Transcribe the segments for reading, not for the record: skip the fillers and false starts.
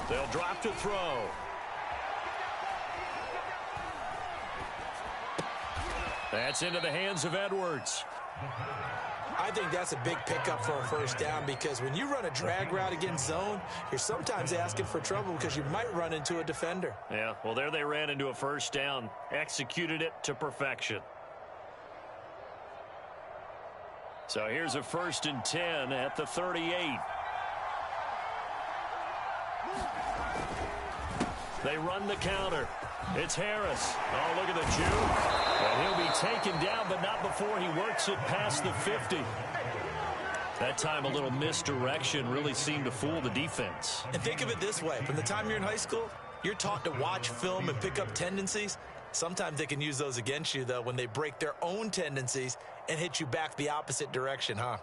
They'll drop to throw. That's into the hands of Edwards. I think that's a big pickup for a first down because when you run a drag route against zone, you're sometimes asking for trouble because you might run into a defender. Yeah, well, there they ran into a first down. Executed it to perfection. So here's a 1st and 10 at the 38. They run the counter. It's Harris. Oh, look at the juke. And he'll be taken down, but not before he works it past the 50. That time a little misdirection really seemed to fool the defense. And think of it this way. From the time you're in high school, you're taught to watch film and pick up tendencies. Sometimes they can use those against you, though, when they break their own tendencies and hit you back the opposite direction, huh?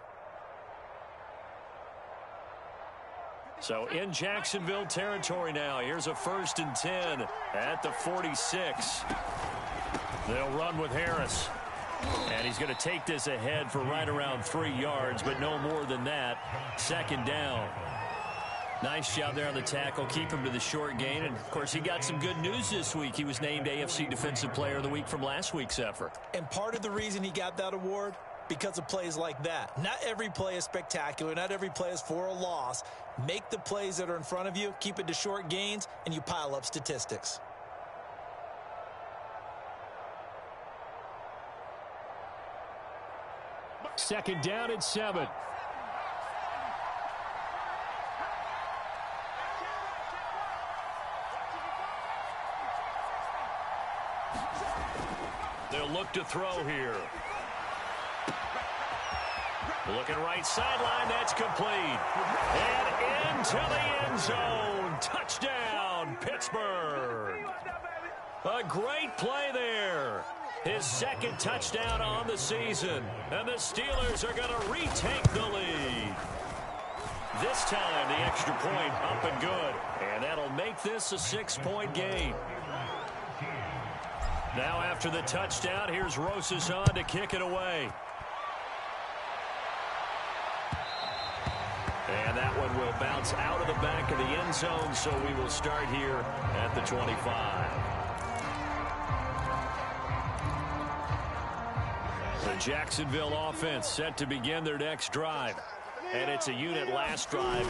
So in Jacksonville territory now. Here's a 1st and 10 at the 46. They'll run with Harris. And he's going to take this ahead for right around 3 yards, but no more than that. 2nd down. Nice job there on the tackle. Keep him to the short gain. And, of course, he got some good news this week. He was named AFC Defensive Player of the Week from last week's effort. And part of the reason he got that award, because of plays like that. Not every play is spectacular. Not every play is for a loss. Make the plays that are in front of you, keep it to short gains, and you pile up statistics. Second down and 7. They'll look to throw here. Looking right sideline, that's complete. And into the end zone. Touchdown, Pittsburgh. A great play there. His 2nd touchdown on the season. And the Steelers are going to retake the lead. This time, the extra point up and good. And that'll make this a 6-point game. Now after the touchdown, here's Rosas on to kick it away. And that one will bounce out of the back of the end zone, so we will start here at the 25. The Jacksonville offense set to begin their next drive. And it's a unit last drive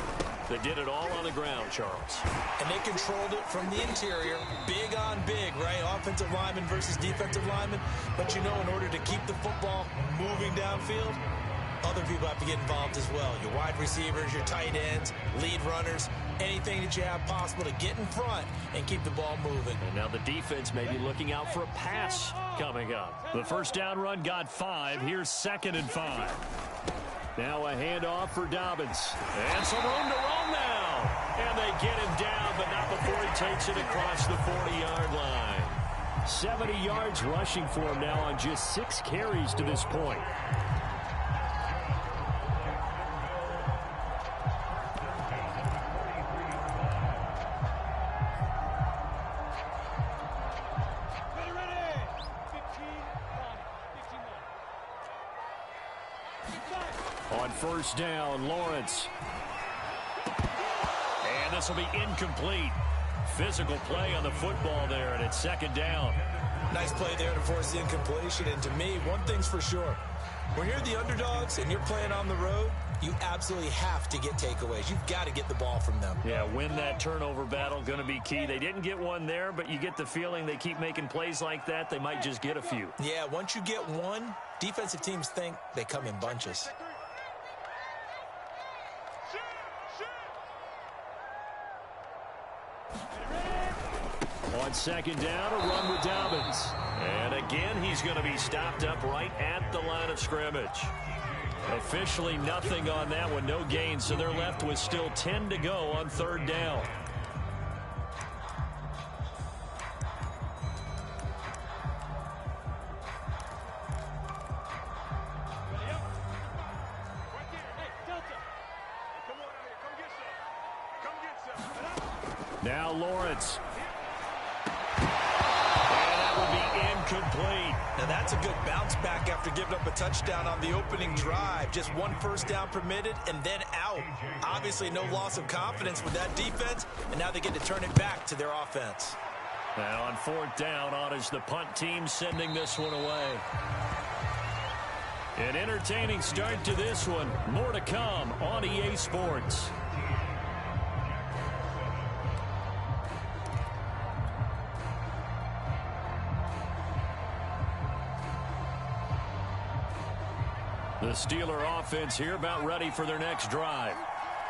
that did it all on the ground, Charles. And they controlled it from the interior. Big on big, right? Offensive lineman versus defensive lineman. But, you know, in order to keep the football moving downfield, other people have to get involved as well. Your wide receivers, your tight ends, lead runners, anything that you have possible to get in front and keep the ball moving. And now the defense may be looking out for a pass coming up. The first down run got 5. Here's 2nd and 5. Now a handoff for Dobbins. And some room to roam now. And they get him down, but not before he takes it across the 40-yard line. 70 yards rushing for him now on just 6 carries to this point. On first down, Lawrence. And this will be incomplete. Physical play on the football there, and it's 2nd down. Nice play there to force the incompletion. And to me, one thing's for sure. When you're the underdogs and you're playing on the road, you absolutely have to get takeaways. You've got to get the ball from them. Yeah, win that turnover battle, going to be key. They didn't get one there, but you get the feeling they keep making plays like that, they might just get a few. Yeah, once you get one, defensive teams think they come in bunches. On 2nd down, a run with Dobbins. And again, he's going to be stopped up right at the line of scrimmage. Officially nothing on that one, no gain, so they're left with still 10 to go on 3rd down. Now Lawrence. And that will be incomplete. Now that's a good bounce back after giving up a touchdown on the opening drive. Just one first down permitted and then out. Obviously no loss of confidence with that defense, and now they get to turn it back to their offense. Now on fourth down, on is the punt team sending this one away. An entertaining start to this one. More to come on EA Sports. The Steeler offense here about ready for their next drive.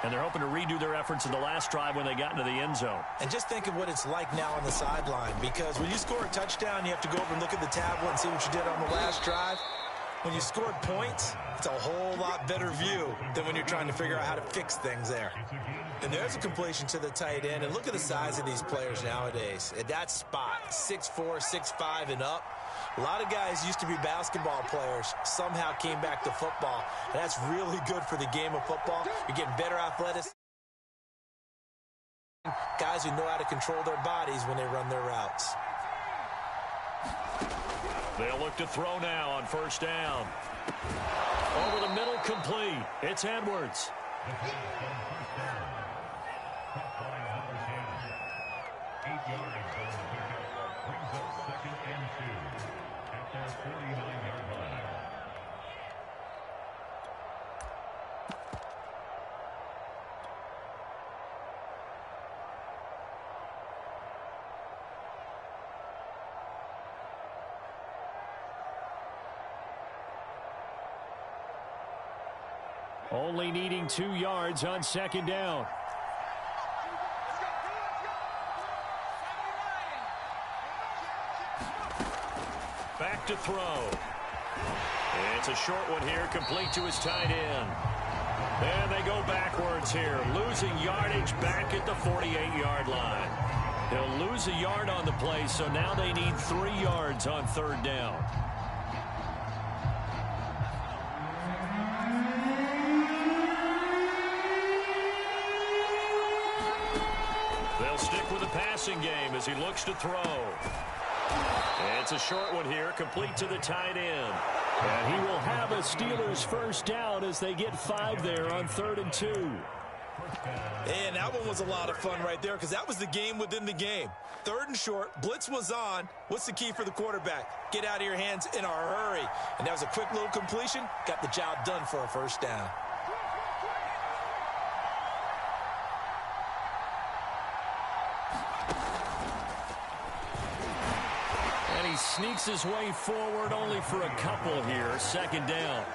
And they're hoping to redo their efforts in the last drive when they got into the end zone. And just think of what it's like now on the sideline, because when you score a touchdown, you have to go over and look at the tablet and see what you did on the last drive. When you scored points, it's a whole lot better view than when you're trying to figure out how to fix things there. And there's a completion to the tight end. And look at the size of these players nowadays. At that spot, 6'4", 6'5", and up. A lot of guys used to be basketball players, somehow came back to football. And that's really good for the game of football. You're getting better athletics. Guys who know how to control their bodies when they run their routes. They'll look to throw now on first down. Over the middle, complete. It's Edwards. 8 yards on the pickup. Brings up 2nd and 2 at their 49-yard line. Only needing 2 yards on second down. Back to throw. It's a short one here, complete to his tight end. And they go backwards here, losing yardage back at the 48-yard line. They'll lose a yard on the play, so now they need 3 yards on third down. They'll stick with the passing game as he looks to throw. It's a short one here, complete to the tight end. And he will have a Steelers first down as they get 5 there on 3rd and 2. And that one was a lot of fun right there, because that was the game within the game. 3rd and short, blitz was on. What's the key for the quarterback? Get out of your hands in a hurry. And that was a quick little completion. Got the job done for a first down. He sneaks his way forward only for a couple here. 2nd down.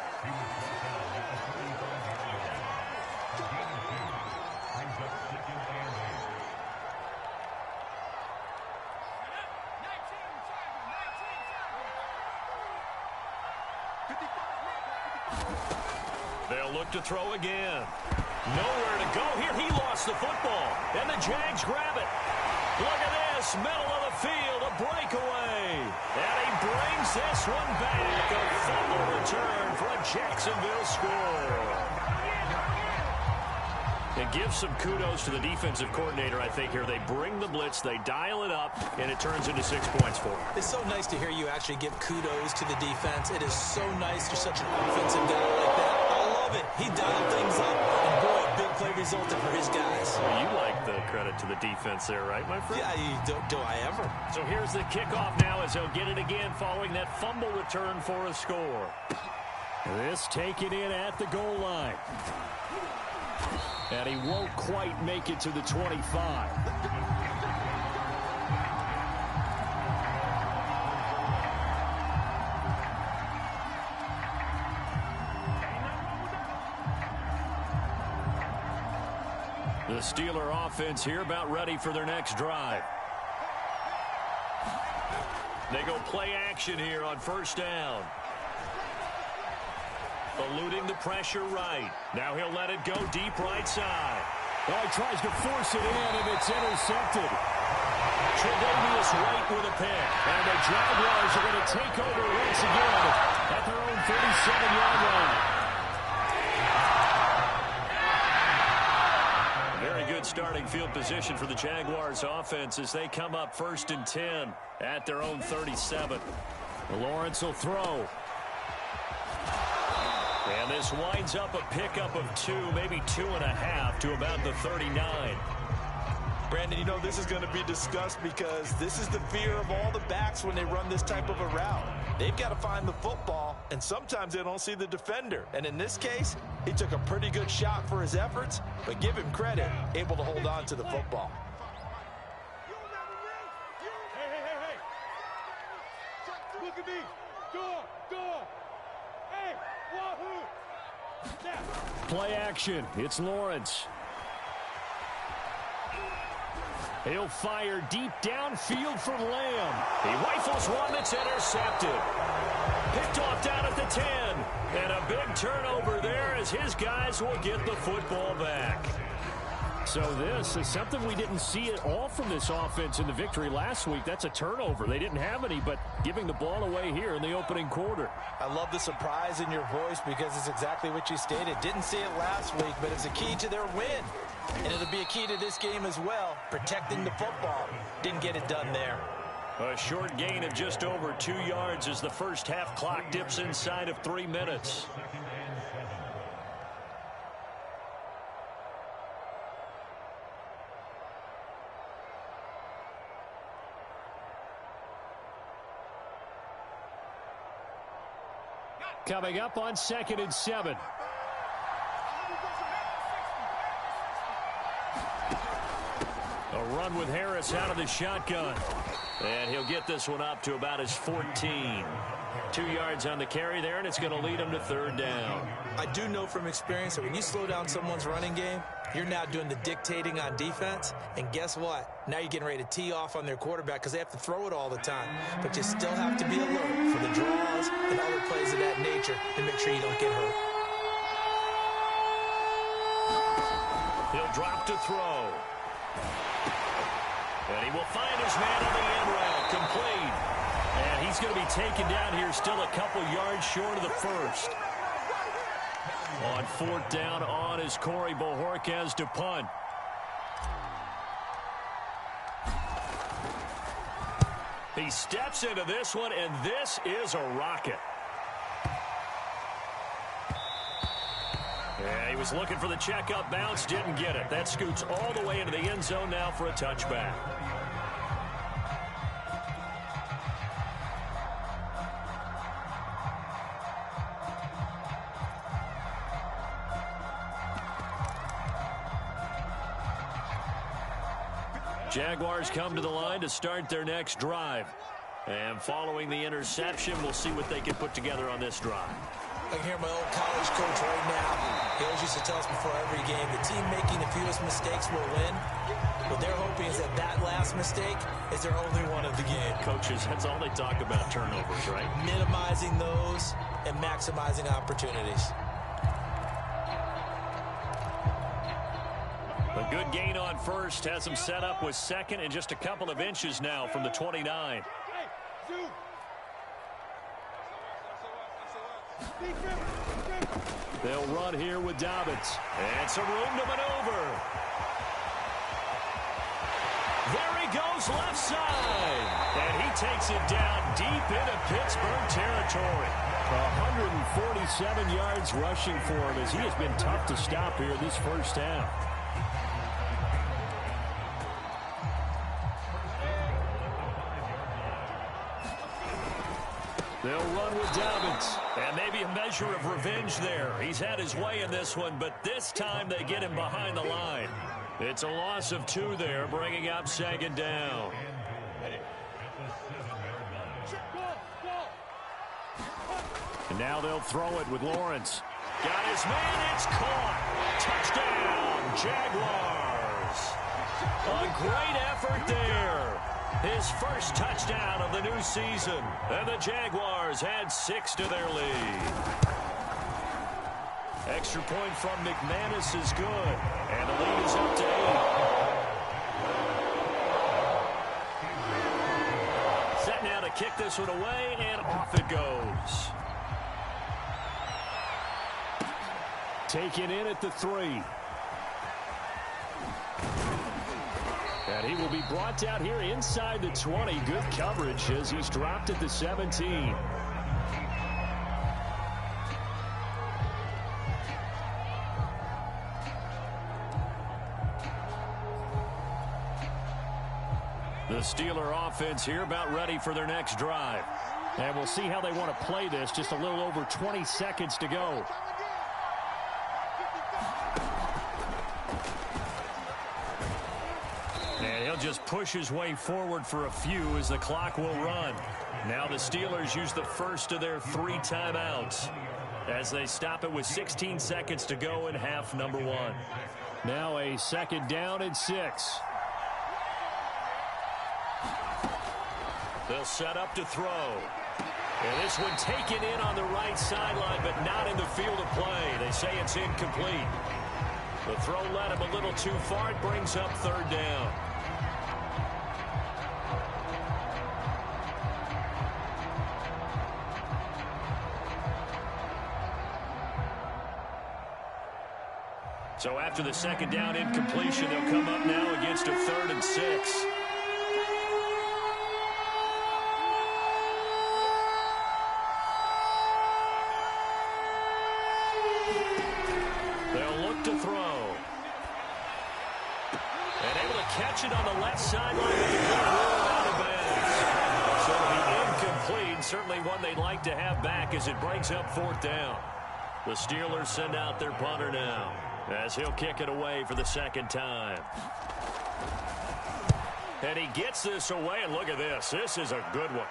They'll look to throw again. Nowhere to go here. He lost the football. And the Jags grab it. Look at this. Middle of the field. A breakaway. And he brings this one back. A fumble return for a Jacksonville score. It gives some kudos to the defensive coordinator, I think, here. They bring the blitz, they dial it up, and it turns into 6 points for them. It's so nice to hear you actually give kudos to the defense. It is so nice you're such an offensive guy like that. I love it. He dialed things up, and boy, a big play resulted for his guys. Well, you like the credit to the defense there, right, my friend? Yeah, do I ever. So here's the kickoff now as they'll get it again following that fumble return for a score. This taken in at the goal line. And he won't quite make it to the 25. The Steeler offense here about ready for their next drive. They go play action here on first down. Eluding the pressure right. Now he'll let it go deep right side. Oh, he tries to force it in, and it's intercepted. Tre'Davious White with a pick. And the Jaguars are going to take over once again at their own 37-yard line. Very good starting field position for the Jaguars offense as they come up 1st and 10 at their own 37. Lawrence will throw. And this winds up a pickup of 2, maybe 2.5 to about the 39. Brandon, you know this is going to be discussed because this is the fear of all the backs when they run this type of a route. They've got to find the football, and sometimes they don't see the defender. And in this case, he took a pretty good shot for his efforts, but give him credit, able to hold on to the football. Hey. Look at me. Door. Hey, wahoo. Play action. It's Lawrence. He'll fire deep downfield for Lamb. He rifles one that's intercepted. Picked off down at the 10. And a big turnover there as his guys will get the football back. So this is something we didn't see at all from this offense in the victory last week. That's a turnover. They didn't have any, but giving the ball away here in the opening quarter. I love the surprise in your voice because it's exactly what you stated. Didn't see it last week, but it's a key to their win. And it'll be a key to this game as well, protecting the football. Didn't get it done there. A short gain of just over 2 yards as the first half clock dips inside of 3 minutes. Coming up on 2nd and 7. A run with Harris out of the shotgun. And he'll get this one up to about his 14. 2 yards on the carry there, and it's going to lead him to 3rd down. I do know from experience that when you slow down someone's running game, you're now doing the dictating on defense. And guess what? Now you're getting ready to tee off on their quarterback because they have to throw it all the time. But you still have to be alert for the draws and other plays of that nature to make sure you don't get hurt. He'll drop to throw. And he will find his man on the end route, complete. And he's going to be taken down here still a couple yards short of the first. On 4th down on is Corey Bojorquez to punt. He steps into this one, and this is a rocket. Yeah, he was looking for the checkup bounce, didn't get it. That scoots all the way into the end zone now for a touchback. Jaguars come to the line to start their next drive. And following the interception, we'll see what they can put together on this drive. I can hear my old college coach right now. He always used to tell us before every game, the team making the fewest mistakes will win. What they're hoping is that that last mistake is their only one of the game. Coaches, that's all they talk about, turnovers, right? Minimizing those and maximizing opportunities. A good gain on first has him set up with 2nd and just a couple of inches now from the 29. They'll run here with Dobbins. And some room to maneuver. There he goes left side. And he takes it down deep into Pittsburgh territory. 147 yards rushing for him as he has been tough to stop here this first half. They'll run with Dobbins. And maybe a measure of revenge there. He's had his way in this one, but this time they get him behind the line. It's a loss of 2 there, bringing up 2nd down. And now they'll throw it with Lawrence. Got his man, it's caught. Touchdown, Jaguars. A great effort there. His first touchdown of the new season. And the Jaguars add 6 to their lead. Extra point from McManus is good. And the lead is up to 8. Set now to kick this one away, and off it goes. Taken in at the 3. And he will be brought down here inside the 20. Good coverage as he's dropped at the 17. The Steeler offense here about ready for their next drive. And we'll see how they want to play this. Just a little over 20 seconds to go. And he'll just push his way forward for a few as the clock will run. Now the Steelers use the first of their 3 timeouts as they stop it with 16 seconds to go in half number 1. Now a 2nd down and 6. They'll set up to throw. And this one taken in on the right sideline, but not in the field of play. They say it's incomplete. The throw led him a little too far. It brings up 3rd down. So after the 2nd down incompletion, they'll come up now against a 3rd and 6. Catch it on the left sideline with the ball out of bounds. So it'll be incomplete. Certainly one they'd like to have back as it brings up 4th down. The Steelers send out their punter now as he'll kick it away for the 2nd time. And he gets this away, and look at this. This is a good one.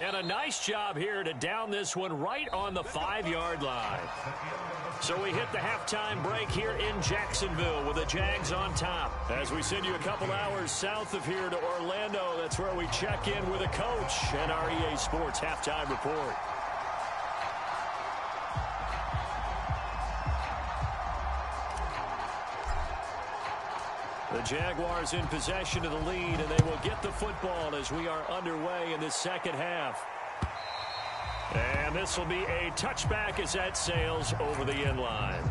And a nice job here to down this one right on the 5-yard line. So we hit the halftime break here in Jacksonville with the Jags on top. As we send you a couple hours south of here to Orlando, that's where we check in with a coach and our EA Sports halftime report. The Jaguars in possession of the lead, and they will get the football as we are underway in the 2nd half. And this will be a touchback as that sails over the end line.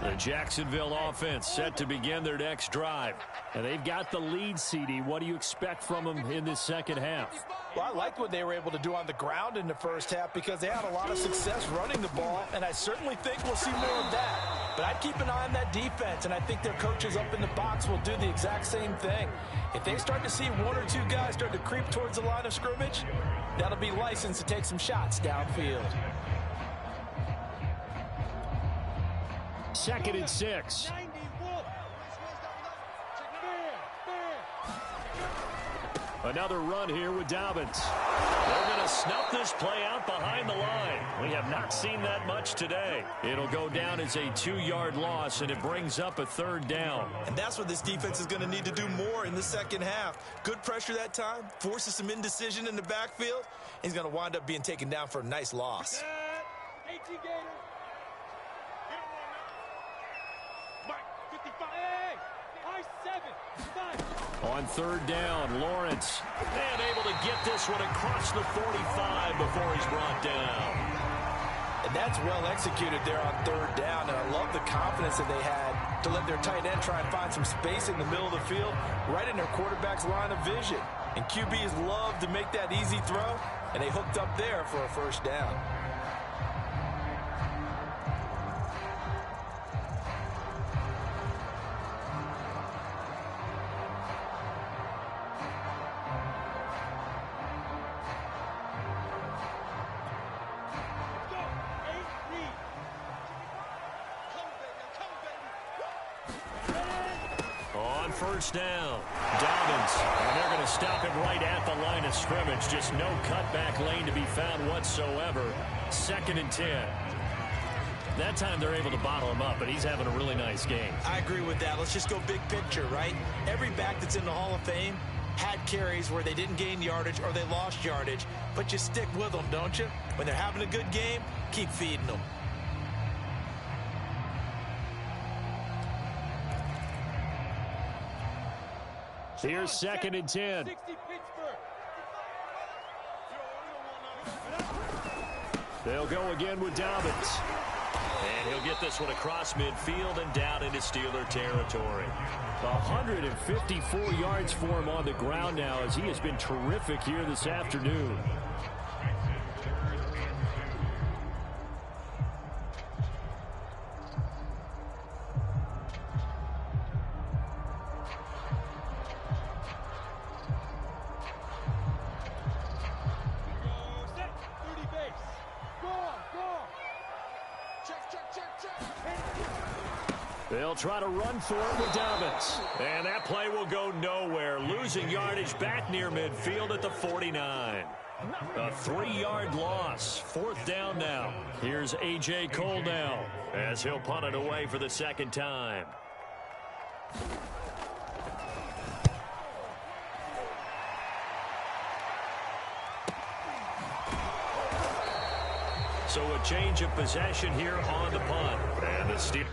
The Jacksonville offense set to begin their next drive. And they've got the lead, CD. What do you expect from them in this 2nd half? Well, I liked what they were able to do on the ground in the 1st half because they had a lot of success running the ball, and I certainly think we'll see more of that. But I'd keep an eye on that defense, and I think their coaches up in the box will do the exact same thing. If they start to see 1 or 2 guys start to creep towards the line of scrimmage, that'll be licensed to take some shots downfield. 2nd and 6. Another run here with Dobbins. They're going to snuff this play out behind the line. We have not seen that much today. It'll go down as a 2-yard loss, and it brings up a 3rd down. And that's what this defense is going to need to do more in the 2nd half. Good pressure that time, forces some indecision in the backfield. He's going to wind up being taken down for a nice loss. On 3rd down, Lawrence. And able to get this one across the 45 before he's brought down. And that's well executed there on 3rd down. And I love the confidence that they had to let their tight end try and find some space in the middle of the field, right in their quarterback's line of vision. And QBs love to make that easy throw, and they hooked up there for a 1st down. On 1st down, Dobbins. And they're going to stop him right at the line of scrimmage. Just no cutback lane to be found whatsoever. 2nd and 10. That time they're able to bottle him up, but he's having a really nice game. I agree with that. Let's just go big picture, right? Every back that's in the Hall of Fame had carries where they didn't gain yardage or they lost yardage, but you stick with them, don't you? When they're having a good game, keep feeding them. Here's 2nd and 10. They'll go again with Dobbins. And he'll get this one across midfield and down into Steeler territory. 154 yards for him on the ground now as he has been terrific here this afternoon. They'll try to run for it with Dobbins. And that play will go nowhere, losing yardage back near midfield at the 49. A 3-yard loss. 4th down now. Here's A.J. Cole now as he'll punt it away for the 2nd time. So a change of possession here on the punt. And the Steelers.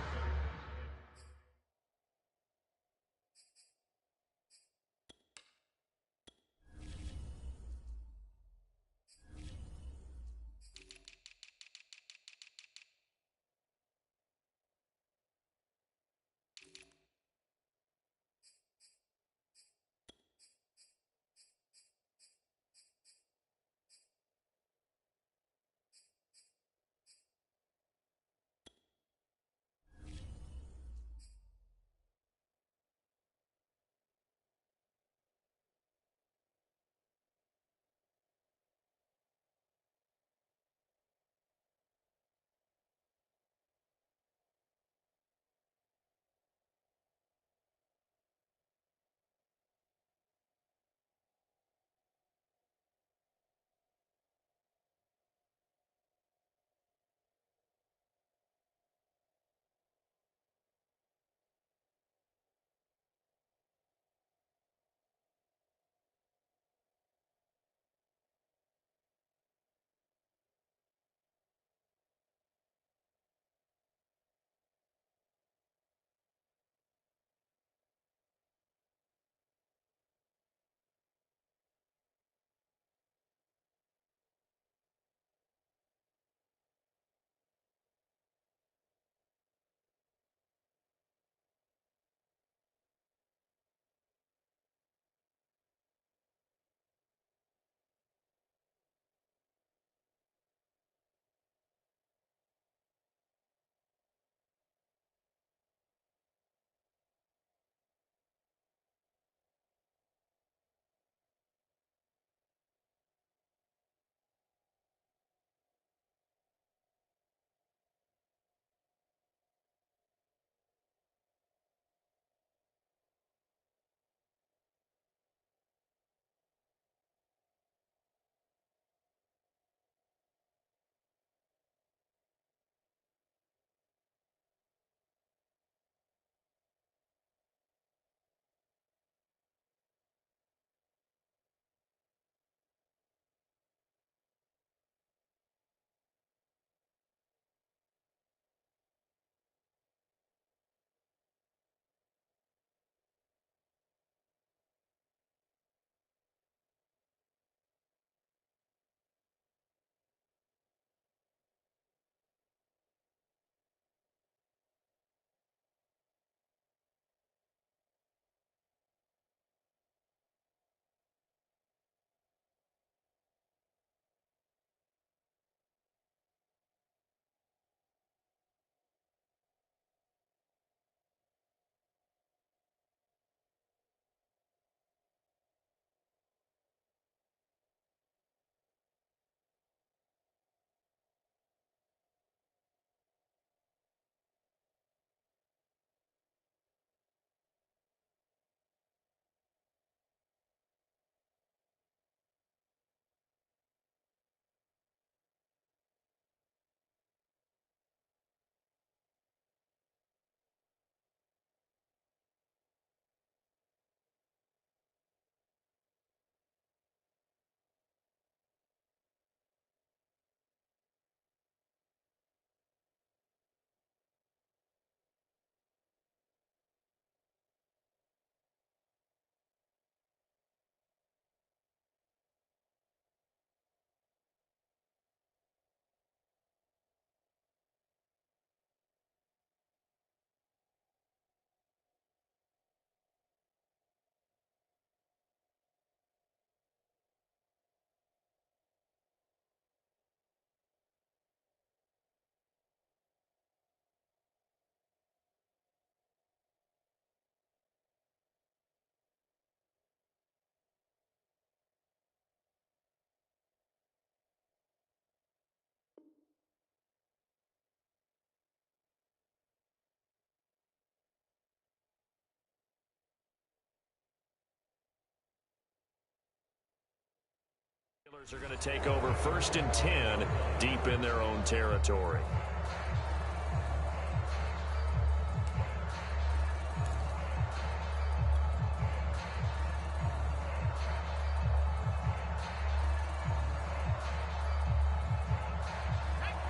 Are going to take over 1st and 10 deep in their own territory.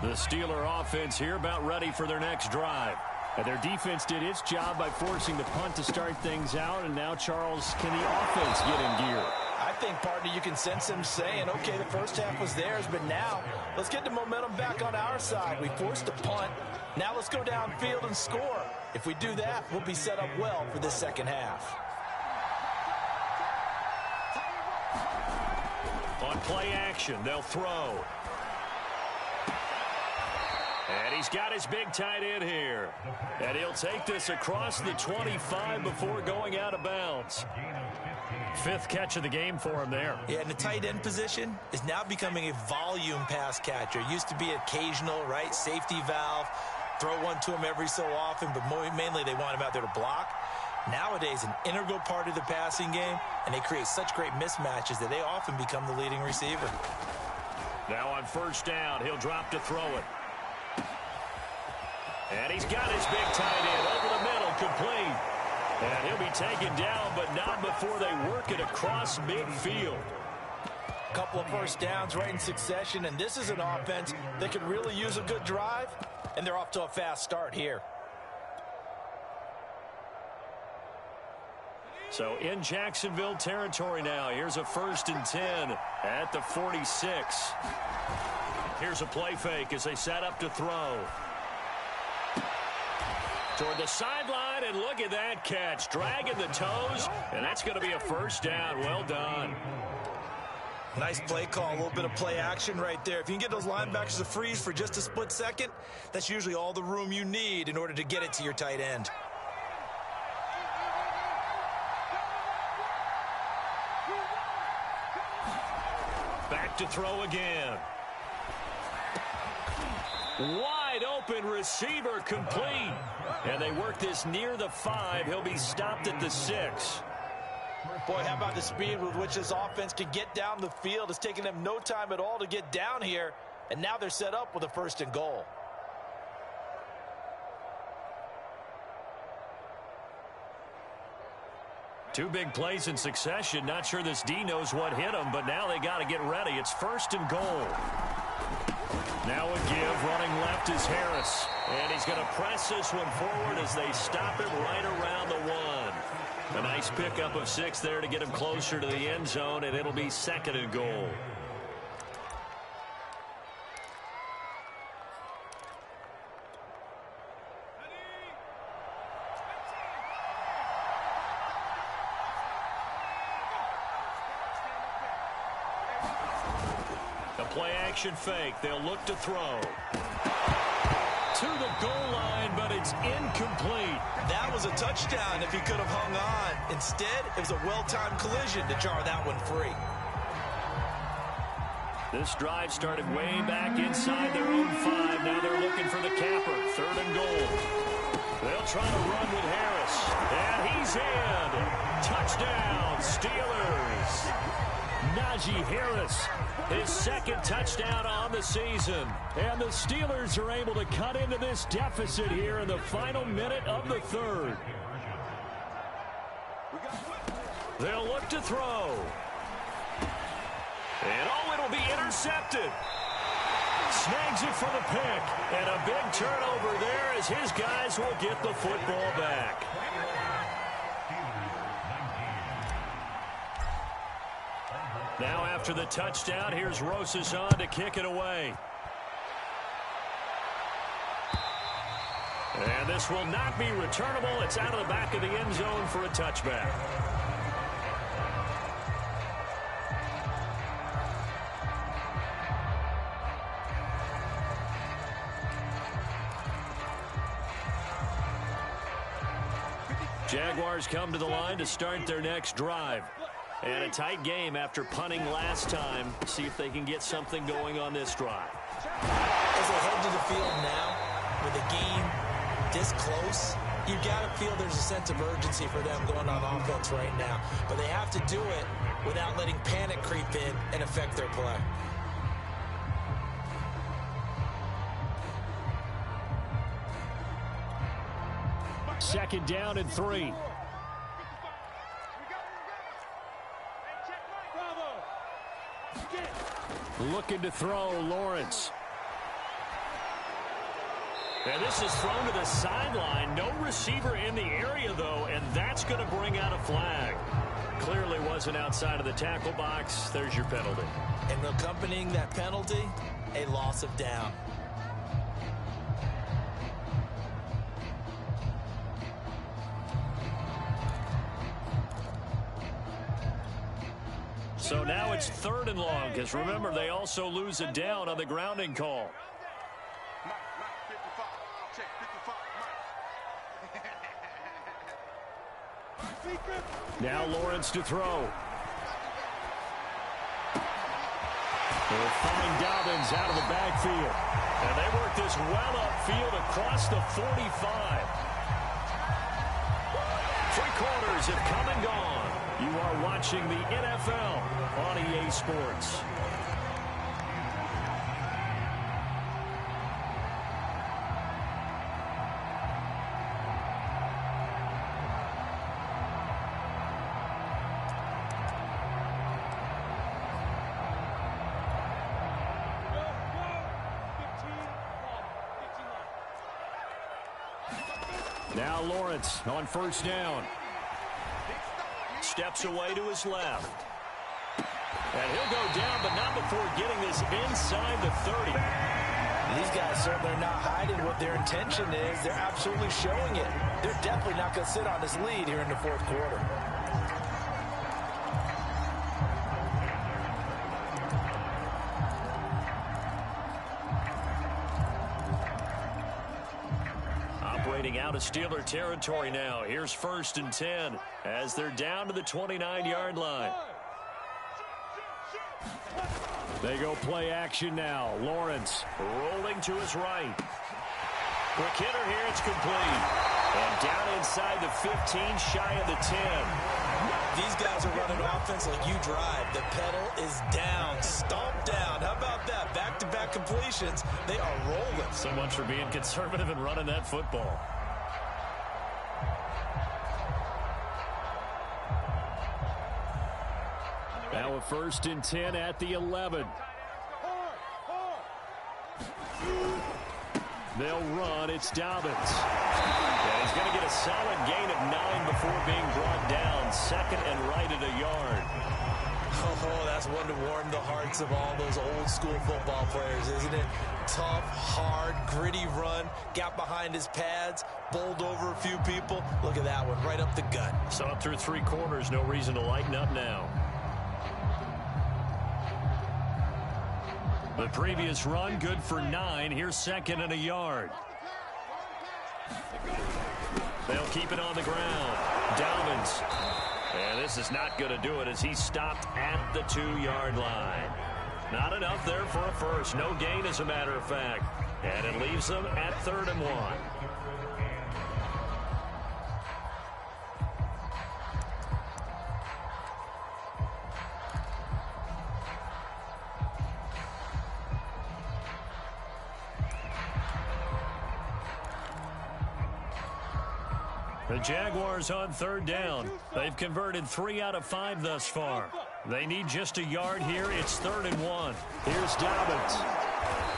The Steeler offense here about ready for their next drive. And their defense did its job by forcing the punt to start things out. And now, Charles, can the offense get in gear? I think, partner, you can sense him saying, okay, the first half was theirs, but now let's get the momentum back on our side. We forced a punt. Now let's go downfield and score. If we do that, we'll be set up well for this second half. On play action, they'll throw. And he's got his big tight end here. And he'll take this across the 25 before going out of bounds. 5th catch of the game for him there. Yeah, and the tight end position is now becoming a volume pass catcher. It used to be occasional, right? Safety valve. Throw one to him every so often, but mainly they want him out there to block. Nowadays, an integral part of the passing game, and they create such great mismatches that they often become the leading receiver. Now on 1st down, he'll drop to throw it. And he's got his big tight end over the middle, complete. And he'll be taken down, but not before they work it across midfield. A couple of first downs right in succession, and this is an offense that could really use a good drive, and they're off to a fast start here. So in Jacksonville territory now. Here's a 1st and 10 at the 46. Here's a play fake as they set up to throw. Toward the sideline, and look at that catch. Dragging the toes, and that's going to be a 1st down. Well done. Nice play call, a little bit of play action right there. If you can get those linebackers to freeze for just a split second, that's usually all the room you need in order to get it to your tight end. Back to throw again. Wide open receiver, complete. And they work this near the 5. He'll be stopped at the 6. Boy, how about the speed with which this offense can get down the field? It's taken them no time at all to get down here, and now they're set up with a 1st and goal. Two big plays in succession. Not sure this D knows what hit him, but now they got to get ready. It's 1st and goal. Now a give. Running left is Harris. And he's going to press this one forward as they stop it right around the 1. A nice pickup of 6 there to get him closer to the end zone, and it'll be 2nd and goal. Play action fake. They'll look to throw. To the goal line, but it's incomplete. That was a touchdown if he could have hung on. Instead, it was a well-timed collision to jar that one free. This drive started way back inside their own 5. Now they're looking for the capper. 3rd and goal. They'll try to run with Harris. And he's in. Touchdown, Steelers. Najee Harris, his 2nd touchdown on the season. And the Steelers are able to cut into this deficit here in the final minute of the 3rd. They'll look to throw. And oh, it'll be intercepted. Snags it for the pick. And a big turnover there as his guys will get the football back. Now after the touchdown, here's Rosas on to kick it away. And this will not be returnable. It's out of the back of the end zone for a touchback. Jaguars come to the line to start their next drive. And a tight game after punting last time. See if they can get something going on this drive. As they head to the field now, with the game this close, you got to feel there's a sense of urgency for them going on offense right now. But they have to do it without letting panic creep in and affect their play. Second down and 3. Looking to throw, Lawrence. And this is thrown to the sideline. No receiver in the area, though, and that's going to bring out a flag. Clearly wasn't outside of the tackle box. There's your penalty. And accompanying that penalty, a loss of down. So now it's 3rd and long, because remember, they also lose a down on the grounding call. Now Lawrence to throw. They'll find Dobbins out of the backfield. And they work this well upfield across the 45. 3 quarters have come and gone. You are watching the NFL on EA Sports. Now Lawrence on 1st down. Steps away to his left. And he'll go down, but not before getting this inside the 30. These guys certainly are not hiding what their intention is. They're absolutely showing it. They're definitely not going to sit on this lead here in the 4th quarter. Operating out of Steeler territory now. Here's 1st and 10 as they're down to the 29-yard line. They go play action now. Lawrence rolling to his right. Quick hitter here. It's complete. And down inside the 15, shy of the 10. These guys are running offense like you drive. The pedal is down, stomped down. How about that? Back-to-back completions. They are rolling. So much for being conservative and running that football. now a 1st and 10 at the 11. They'll run. It's Dobbins. Yeah, he's going to get a solid gain of 9 before being brought down. 2nd and right at a yard. Oh, that's one to warm the hearts of all those old school football players, isn't it? Tough, hard, gritty run. Got behind his pads, bowled over a few people. Look at that one, right up the gut. So up through 3 quarters, no reason to lighten up now. The previous run, good for 9. Here's 2nd and a yard. They'll keep it on the ground. Dobbins. And this is not going to do it as he's stopped at the 2-yard line. Not enough there for a first. No gain, as a matter of fact. And it leaves them at 3rd and 1. The Jaguars on 3rd down. They've converted 3 out of 5 thus far. They need just a yard here. It's 3rd and 1. Here's Dobbins.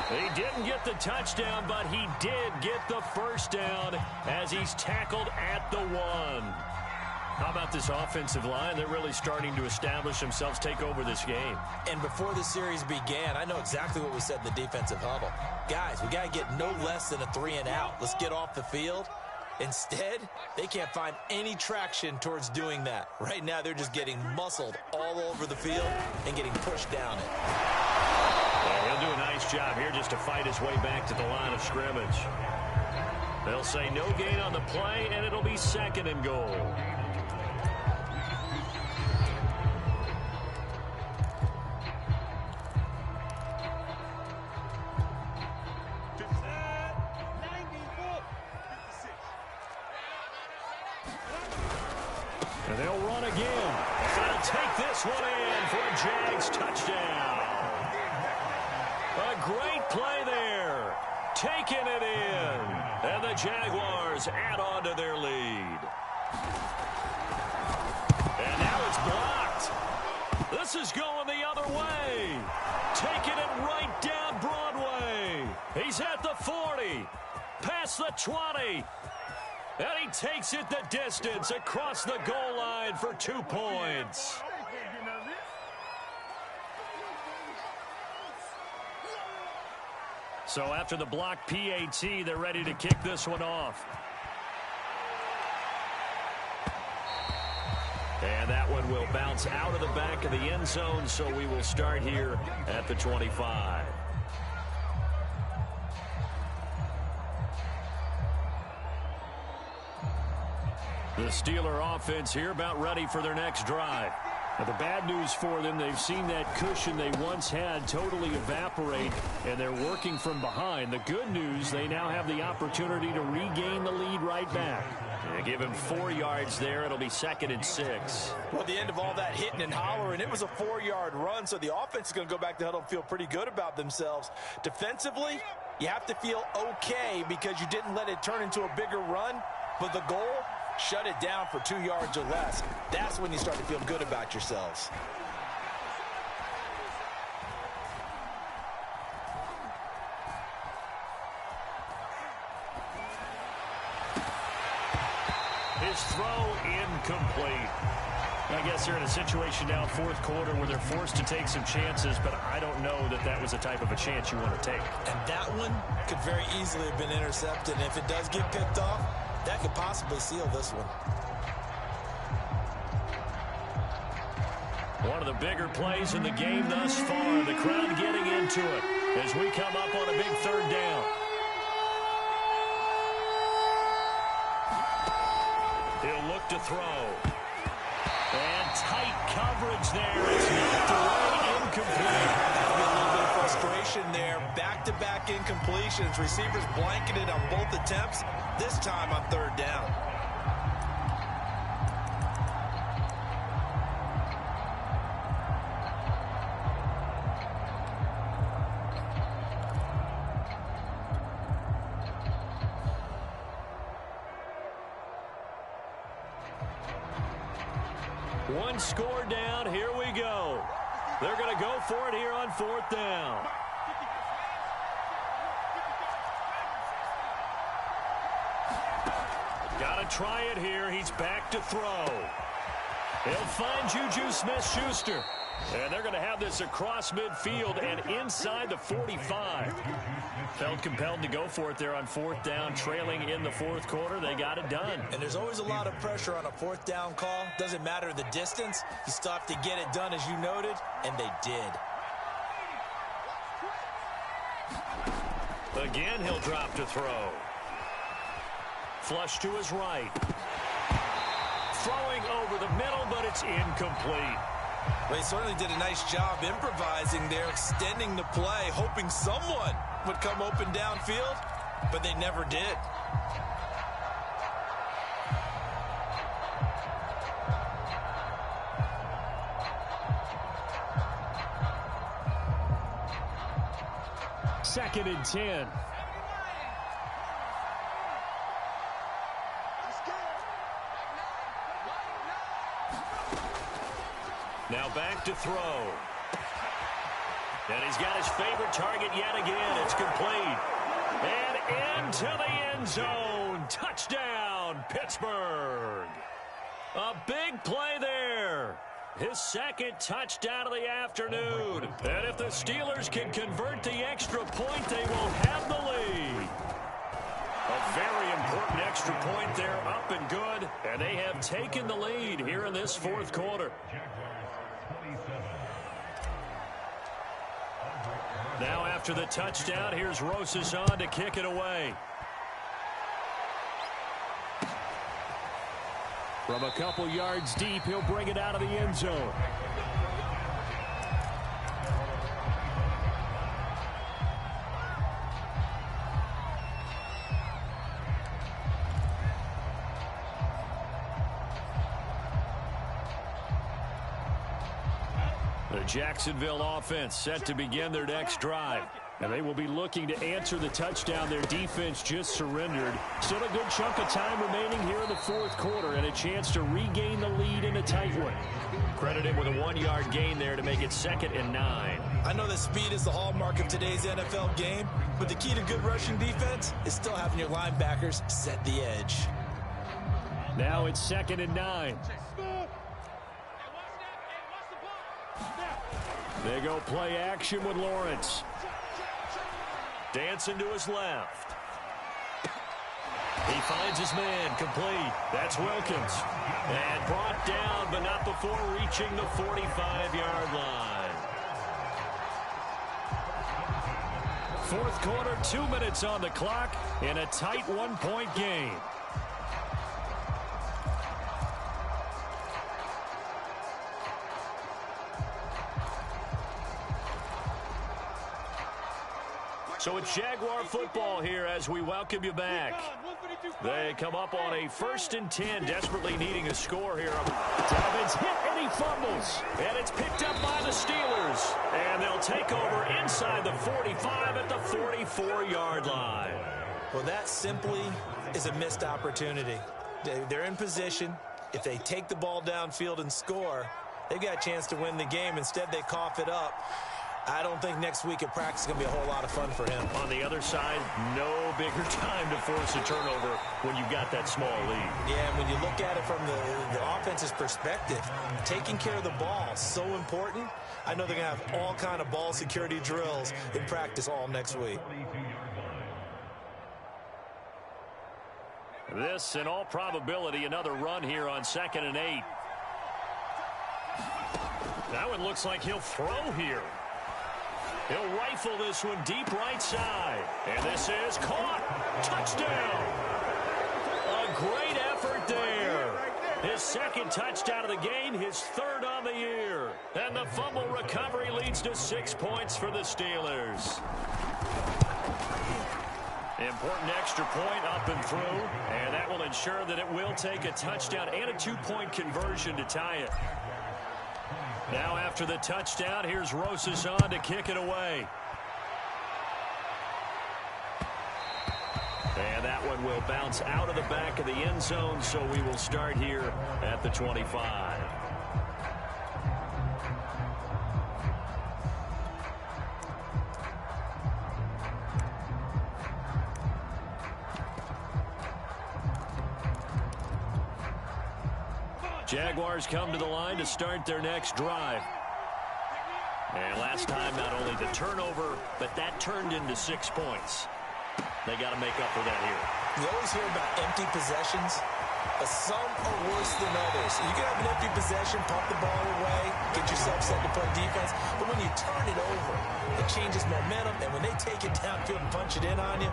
He didn't get the touchdown, but he did get the first down as he's tackled at the 1. How about this offensive line? They're really starting to establish themselves, take over this game. And before the series began, I know exactly what we said in the defensive huddle. Guys, we got to get no less than a 3 and out. Let's get off the field. Instead, they can't find any traction towards doing that. Right now, they're just getting muscled all over the field and getting pushed down it. Yeah, he'll do a nice job here just to fight his way back to the line of scrimmage. They'll say no gain on the play, and it'll be 2nd and goal. And they'll run again. to take this one in for a Jags touchdown. A great play there. Taking it in. And the Jaguars add on to their lead. And now it's blocked. This is going the other way. Taking it right down Broadway. He's at the 40. Past the 20. And he takes it the distance across the goal line for 2 points. So after the block PAT, they're ready to kick this one off. And that one will bounce out of the back of the end zone, so we will start here at the 25. The Steeler offense here about ready for their next drive. Now, the bad news for them, they've seen that cushion they once had totally evaporate, and they're working from behind. The good news, they now have the opportunity to regain the lead right back. Yeah, give him 4 yards there. It'll be 2nd and 6. Well, at the end of all that hitting and hollering, it was a 4-yard run, so the offense is going to go back to the huddle and feel pretty good about themselves. Defensively, you have to feel okay because you didn't let it turn into a bigger run, but the goal, shut it down for 2 yards or less. That's when you start to feel good about yourselves. His throw incomplete. I guess they're in a situation now, 4th quarter, where they're forced to take some chances, but I don't know that that was the type of a chance you want to take. And that one could very easily have been intercepted, and if it does get picked off, that could possibly seal this one. One of the bigger plays in the game thus far. The crowd getting into it as we come up on a big 3rd down. He'll look to throw. And tight coverage there. It's knocked away, incomplete. A little bit of frustration there. Back-to-back incompletions. Receivers blanketed on both attempts, this time on 3rd down. One score down. Here we go. They're going to go for it here on 4th down. Got to try it here. He's back to throw. He'll find Juju Smith-Schuster. And they're going to have this across midfield and inside the 45. Felt compelled to go for it there on 4th down, trailing in the 4th quarter. They got it done. And there's always a lot of pressure on a 4th down call. Doesn't matter the distance. You still have to get it done, as you noted, and they did. Again, he'll drop to throw. Flush to his right. Throwing over the middle, but it's incomplete. Well, he certainly did a nice job improvising there, extending the play, hoping someone would come open downfield, but they never did. Second and 10. Now back to throw. And he's got his favorite target yet again. It's complete. And into the end zone. Touchdown, Pittsburgh. A big play there. His 2nd touchdown of the afternoon. And if the Steelers can convert the extra point, they will have the lead. A very important extra point there, up and good. And they have taken the lead here in this 4th quarter. Now after the touchdown, here's Rosas on to kick it away. From a couple yards deep, he'll bring it out of the end zone. The Jacksonville offense set to begin their next drive. And they will be looking to answer the touchdown their defense just surrendered. Still a good chunk of time remaining here in the fourth quarter and a chance to regain the lead in a tight one. Credit him with a 1-yard gain there to make it 2nd and 9. I know that speed is the hallmark of today's NFL game, but the key to good rushing defense is still having your linebackers set the edge. Now it's 2nd and 9. They go play action with Lawrence. Dancing to his left. He finds his man complete. That's Wilkins. And brought down, but not before reaching the 45-yard line. Fourth quarter, 2 minutes on the clock in a tight 1-point game. So it's Jaguar football here as we welcome you back. They come up on a 1st and 10, desperately needing a score here. Dobbins hit and he fumbles. And it's picked up by the Steelers. And they'll take over inside the 45 at the 44-yard line. Well, that simply is a missed opportunity. They're in position. If they take the ball downfield and score, they've got a chance to win the game. Instead, they cough it up. I don't think next week at practice is going to be a whole lot of fun for him. On the other side, no bigger time to force a turnover when you've got that small lead. Yeah, and when you look at it from the offense's perspective, taking care of the ball is so important. I know they're going to have all kind of ball security drills in practice all next week. This, in all probability, another run here on 2nd and 8. That one looks like he'll throw here. He'll rifle this one deep right side. And this is caught. Touchdown. A great effort there. His 2nd touchdown of the game, his 3rd on the year. And the fumble recovery leads to 6 points for the Steelers. Important extra point up and through. And that will ensure that it will take a touchdown and a 2-point conversion to tie it. Now after the touchdown, here's Rosas on to kick it away. And that one will bounce out of the back of the end zone, so we will start here at the 25. Jaguars come to the line to start their next drive. And last time, not only the turnover, but that turned into 6 points. They got to make up for that here. You always hear about empty possessions, but some are worse than others. You can have an empty possession, pump the ball away, get yourself set to play defense, but when you turn it over, it changes momentum, and when they take it downfield and punch it in on you,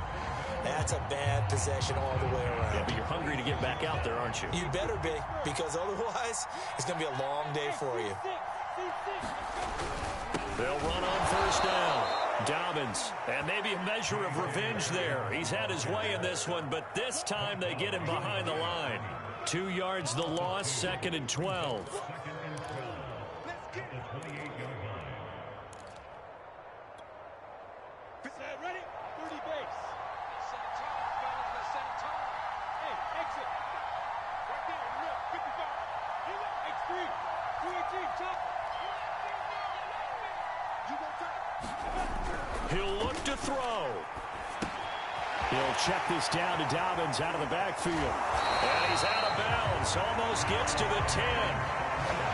that's a bad possession all the way around. Yeah, but you're hungry to get back out there, aren't you? You better be, because otherwise, it's going to be a long day for you. They'll run on 1st down. Dobbins, and maybe a measure of revenge there. He's had his way in this one, but this time they get him behind the line. 2 yards the loss, 2nd and 12. He'll look to throw. He'll check this down to Dobbins out of the backfield. And he's out of bounds. Almost gets to the 10.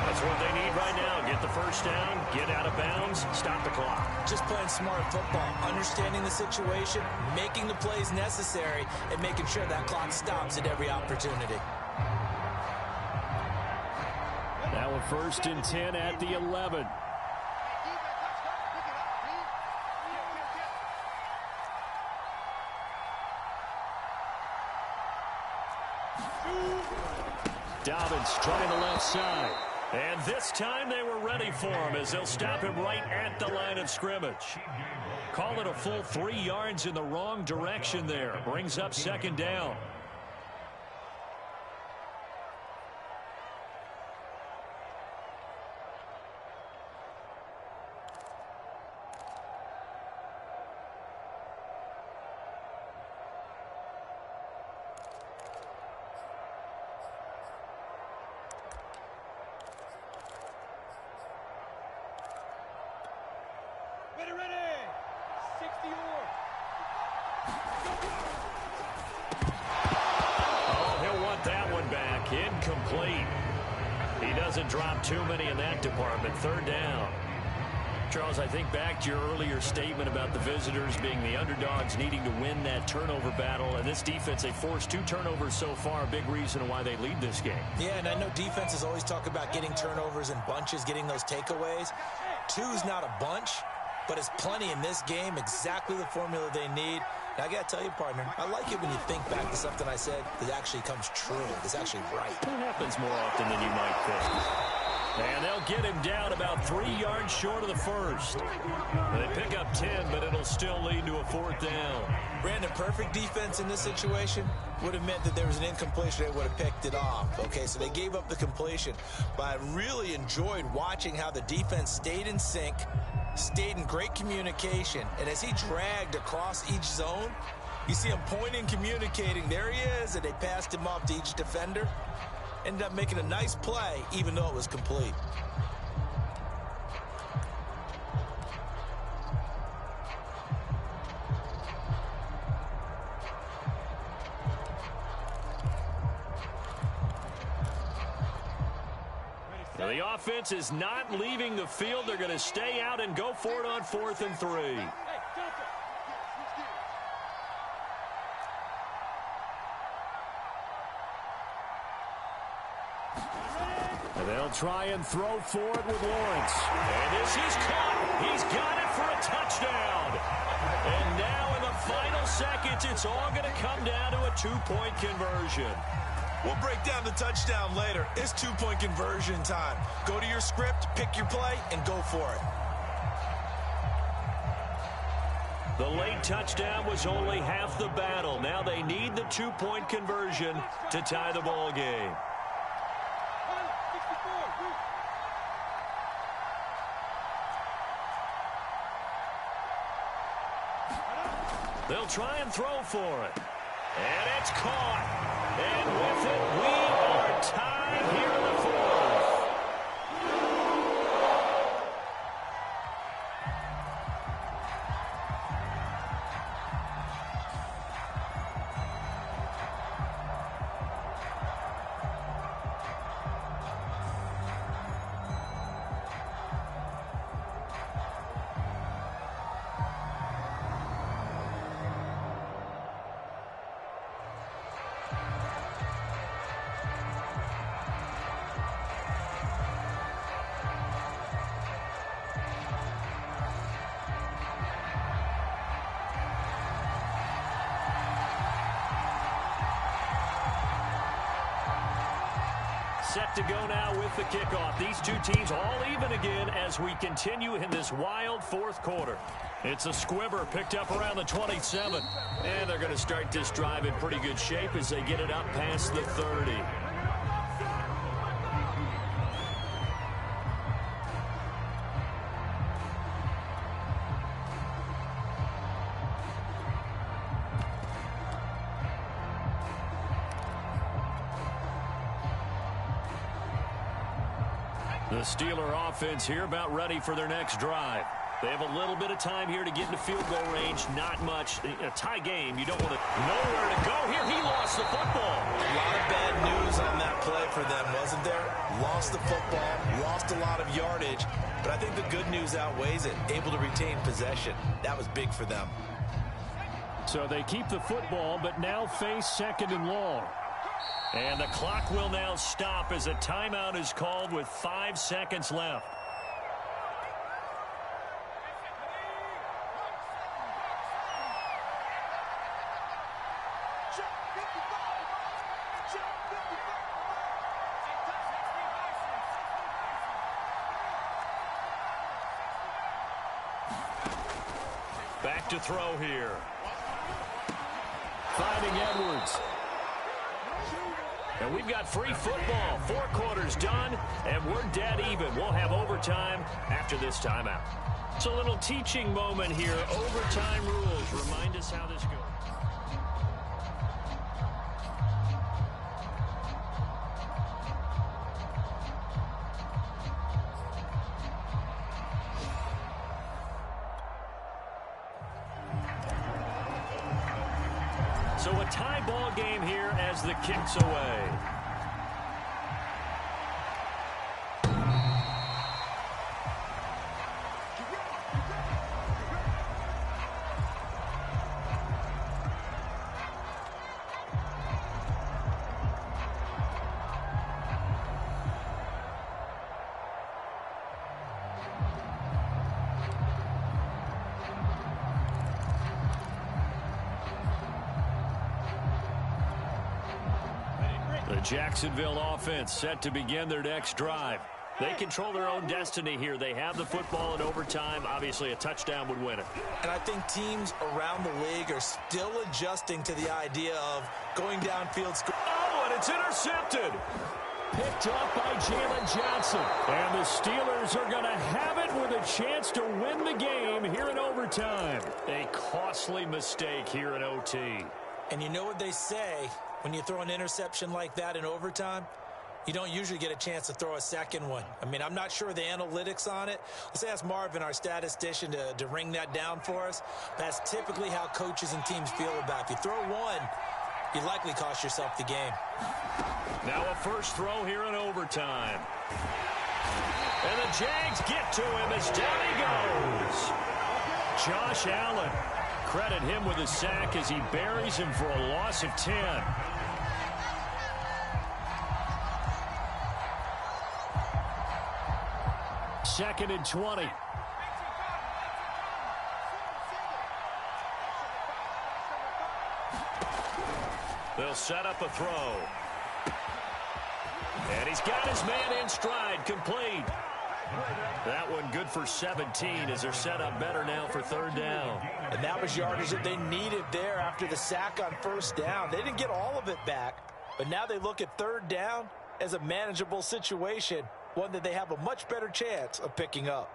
That's what they need right now. Get the 1st down, get out of bounds, stop the clock. Just playing smart football, understanding the situation, making the plays necessary, and making sure that clock stops at every opportunity. Now a 1st and 10 at the 11. Dobbins trying the left side. And this time they were ready for him as they'll stop him right at the line of scrimmage. Call it a full 3 yards in the wrong direction there. Brings up 2nd down. Oh, he'll want that one back. Incomplete. He doesn't drop too many in that department. Third down. Charles, I think back to your earlier statement about the visitors being the underdogs needing to win that turnover battle. And this defense, they forced 2 turnovers so far. A big reason why they lead this game. Yeah, and I know defenses always talk about getting turnovers in bunches, getting those takeaways. 2's not a bunch, but it's plenty in this game. Exactly the formula they need. And I got to tell you, partner, I like it when you think back to something I said that actually comes true. It's actually right. It happens more often than you might think. And they'll get him down about 3 yards short of the first. They pick up 10, but it'll still lead to a 4th down. Brandon, perfect defense in this situation would have meant that there was an incompletion. They would have picked it off. Okay, so they gave up the completion. But I really enjoyed watching how the defense stayed in sync, stayed in great communication. And as he dragged across each zone, you see him pointing, communicating. There he is, and they passed him off to each defender. Ended up making a nice play, even though it was complete. Now the offense is not leaving the field. They're going to stay out and go for it on 4th and 3. They'll try and throw for it with Lawrence. And this is caught. He's got it for a touchdown. And now in the final seconds, it's all going to come down to a 2-point conversion. We'll break down the touchdown later. It's 2-point conversion time. Go to your script, pick your play, and go for it. The late touchdown was only half the battle. Now they need the 2-point conversion to tie the ball game. They'll try and throw for it. And it's caught. And with it, we are tied here in the 4th. Set to go now with the kickoff. These two teams all even again as we continue in this wild 4th quarter. It's a squibber picked up around the 27. And they're going to start this drive in pretty good shape as they get it up past the 30. The Steeler offense here about ready for their next drive. They have a little bit of time here to get into field goal range. Not much. A tie game, you don't want to nowhere to go here. He lost the football. A lot of bad news on that play for them, wasn't there? Lost the football, lost a lot of yardage. But I think the good news outweighs it. Able to retain possession. That was big for them. So they keep the football, but now face 2nd and long. And the clock will now stop as a timeout is called with 5 seconds left. Back to throw here. Finding Edwards. And we've got free football. 4 quarters done, and we're dead even. We'll have overtime after this timeout. It's a little teaching moment here. Overtime rules. Remind us how this goes. So a tie ball game here as the kick's away. The Jacksonville offense set to begin their next drive. They control their own destiny here. They have the football in overtime. Obviously, a touchdown would win it. And I think teams around the league are still adjusting to the idea of going downfield. Oh, and it's intercepted. Picked up by Jalen Johnson. And the Steelers are going to have it with a chance to win the game here in overtime. A costly mistake here in OT. And you know what they say, when you throw an interception like that in overtime, you don't usually get a chance to throw a second one. I mean, I'm not sure of the analytics on it. Let's ask Marvin, our statistician, to ring that down for us. That's typically how coaches and teams feel about it. If you throw one, you likely cost yourself the game. Now a first throw here in overtime. And the Jags get to him as down he goes. Josh Allen. Credit him with a sack as he buries him for a loss of 10. Second and 20. They'll set up a throw. And he's got his man in stride, complete. That one good for 17 as they're set up better now for third down. And that was yardage that they needed there after the sack on first down. They didn't get all of it back, but now they look at third down as a manageable situation, one that they have a much better chance of picking up.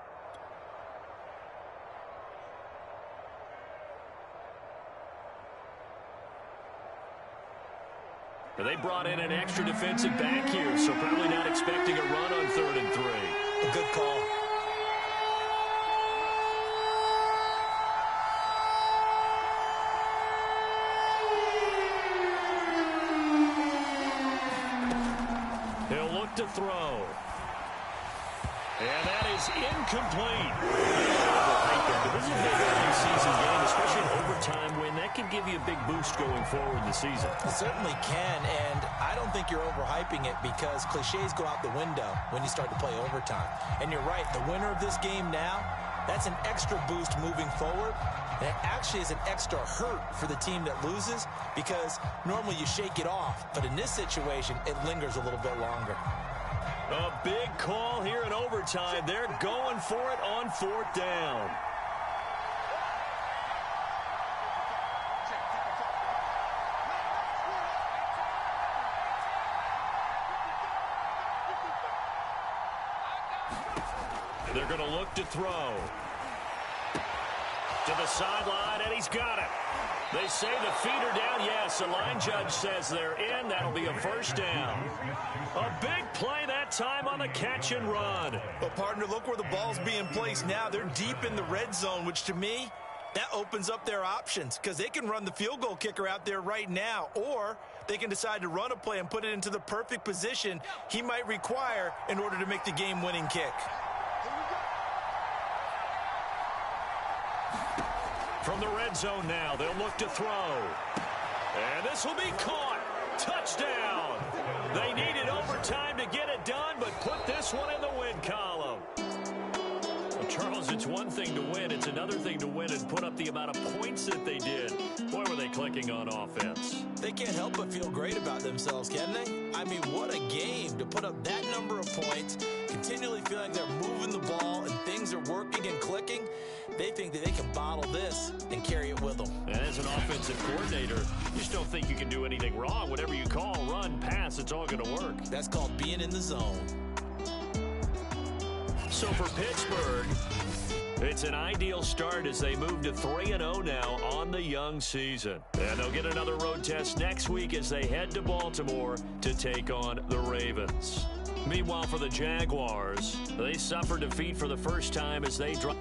They brought in an extra defensive back here, so probably not expecting a run on 3rd and 3. A good call. He'll look to throw. And that is incomplete. This is a big early season game, especially an overtime win. That can give you a big boost going forward in the season. It certainly can, and I don't think you're overhyping it because cliches go out the window when you start to play overtime. And you're right, the winner of this game now, that's an extra boost moving forward. And it actually is an extra hurt for the team that loses because normally you shake it off, but in this situation, it lingers a little bit longer. A big call here in overtime. They're going for it on 4th down. They're going to look to throw. To the sideline, and he's got it. They say the feet are down. Yes, the line judge says they're in. That'll be a first down. A big play that time on the catch and run. But, partner, look where the ball's being placed now. They're deep in the red zone, which to me, that opens up their options because they can run the field goal kicker out there right now, or they can decide to run a play and put it into the perfect position he might require in order to make the game-winning kick. From the red zone now, they'll look to throw. And this will be caught. Touchdown. They needed overtime to get it done, but put this one in the win column. Well, Charles, it's one thing to win. It's another thing to win and put up the amount of points that they did. Boy, were they clicking on offense. They can't help but feel great about themselves, can they? I mean, what a game to put up that number of points, continually feel like they're moving the ball and things are working and clicking. They think that they can bottle this and carry it with them. And as an offensive coordinator, you just don't think you can do anything wrong. Whatever you call, run, pass, it's all going to work. That's called being in the zone. So for Pittsburgh, it's an ideal start as they move to 3-0 now on the young season. And they'll get another road test next week as they head to Baltimore to take on the Ravens. Meanwhile, for the Jaguars, they suffer defeat for the first time as they drop.